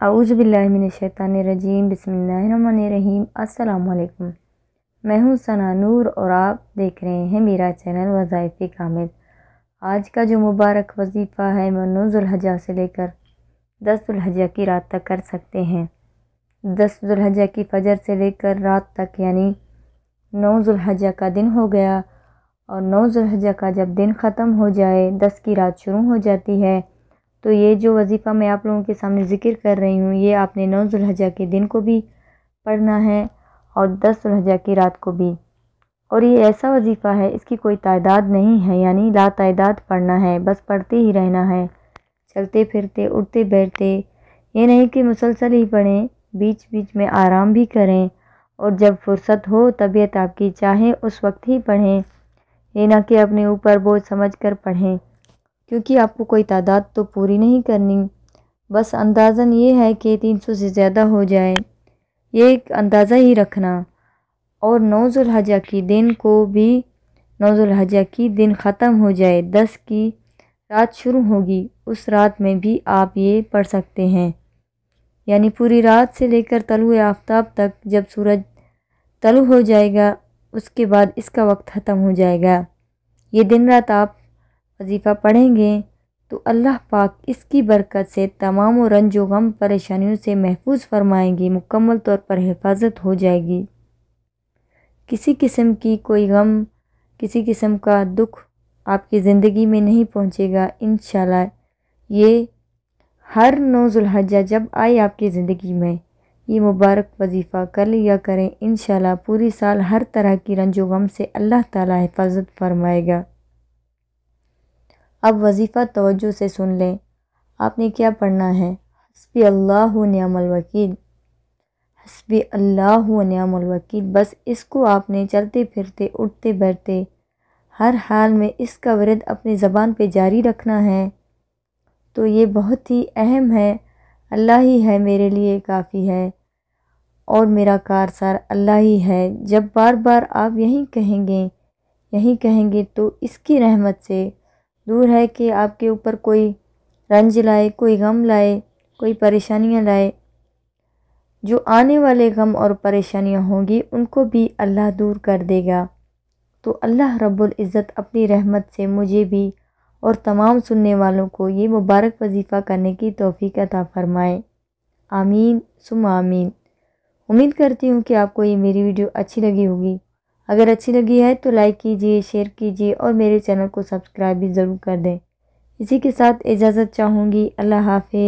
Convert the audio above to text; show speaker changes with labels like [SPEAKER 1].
[SPEAKER 1] अऊज़ुबिल्लाहिमिनश्शैतानिर्रजीम बिस्मिल्लाहिर्रहमानिर्रहीम। अस्सलाम वालेकुम। मैं हूँ सना नूर और आप देख रहे हैं मेरा चैनल वज़ाइफ़े कामिल। आज का जो मुबारक वजीफ़ा है वो 9 ज़ुल्हज्जा से लेकर 10 ज़ुल्हज्जा की रात तक कर सकते हैं। 10 ज़ुल्हज्जा की फजर से लेकर रात तक यानी 9 ज़ुल्हज्जा का दिन हो गया और 9 ज़ुल्हज्जा का जब दिन ख़त्म हो जाए 10 की रात शुरू हो जाती है। तो ये जो वजीफ़ा मैं आप लोगों के सामने ज़िक्र कर रही हूँ ये आपने 9 ज़ुल्हज्जा के दिन को भी पढ़ना है और 10 ज़ुल्हज्जा की रात को भी। और ये ऐसा वजीफ़ा है इसकी कोई तादाद नहीं है, यानी ला तादाद पढ़ना है, बस पढ़ते ही रहना है, चलते फिरते उठते बैठते। ये नहीं कि मुसलसल ही पढ़ें, बीच बीच में आराम भी करें और जब फुर्सत हो तबीयत आपकी चाहे उस वक्त ही पढ़ें। ये ना कि अपने ऊपर बोझ समझ कर पढ़ें, क्योंकि आपको कोई तादाद तो पूरी नहीं करनी, बस अंदाज़न ये है कि 300 से ज़्यादा हो जाए, ये एक अंदाज़ा ही रखना। और 9 ज़ुल्हज्जा की दिन को भी 9 ज़ुल्हज्जा की दिन ख़त्म हो जाए 10 की रात शुरू होगी उस रात में भी आप ये पढ़ सकते हैं, यानी पूरी रात से लेकर तलुए आफ्ताब तक। जब सूरज तलु हो जाएगा उसके बाद इसका वक्त ख़त्म हो जाएगा। ये दिन रात आप वजीफ़ा पढ़ेंगे तो अल्लाह पाक इसकी बरकत से तमाम रंज व गम परेशानियों से महफूज फरमाएंगी, मुकम्मल तौर पर हिफाजत हो जाएगी। किसी किस्म की कोई गम, किसी किस्म का दुख आपकी ज़िंदगी में नहीं पहुंचेगा इंशाल्लाह। ये हर 9 ज़ुल्हज्जा जब आए आपकी ज़िंदगी में ये मुबारक वजीफ़ा कर लिया करें, इंशाल्लाह पूरी साल हर तरह की रंज व गम से अल्लाह ताला हिफाजत फरमाएगा। अब वजीफ़ा तवज्जो से सुन लें। आपने क्या पढ़ना है? हस्बी अल्लाहु व निअमल वकील, हस्बी अल्लाहु व निअमल वकील। बस इसको आपने चलते फिरते उठते बैठते हर हाल में इसका विरद अपनी ज़बान पे जारी रखना है। तो ये बहुत ही अहम है। अल्लाह ही है मेरे लिए काफ़ी है और मेरा कारसार अल्लाह ही है। जब बार बार आप यही कहेंगे तो इसकी रहमत से दूर है कि आपके ऊपर कोई रंज लाए, कोई गम लाए, कोई परेशानियां लाए। जो आने वाले गम और परेशानियां होंगी उनको भी अल्लाह दूर कर देगा। तो अल्लाह रब्बुल इज़्ज़त अपनी रहमत से मुझे भी और तमाम सुनने वालों को ये मुबारक वजीफ़ा करने की तौफीक अता फरमाए। आमीन सुम आमीन। उम्मीद करती हूँ कि आपको ये मेरी वीडियो अच्छी लगी होगी। अगर अच्छी लगी है तो लाइक कीजिए, शेयर कीजिए और मेरे चैनल को सब्सक्राइब भी ज़रूर कर दें। इसी के साथ इजाज़त चाहूँगी। अल्लाह हाफ़िज़।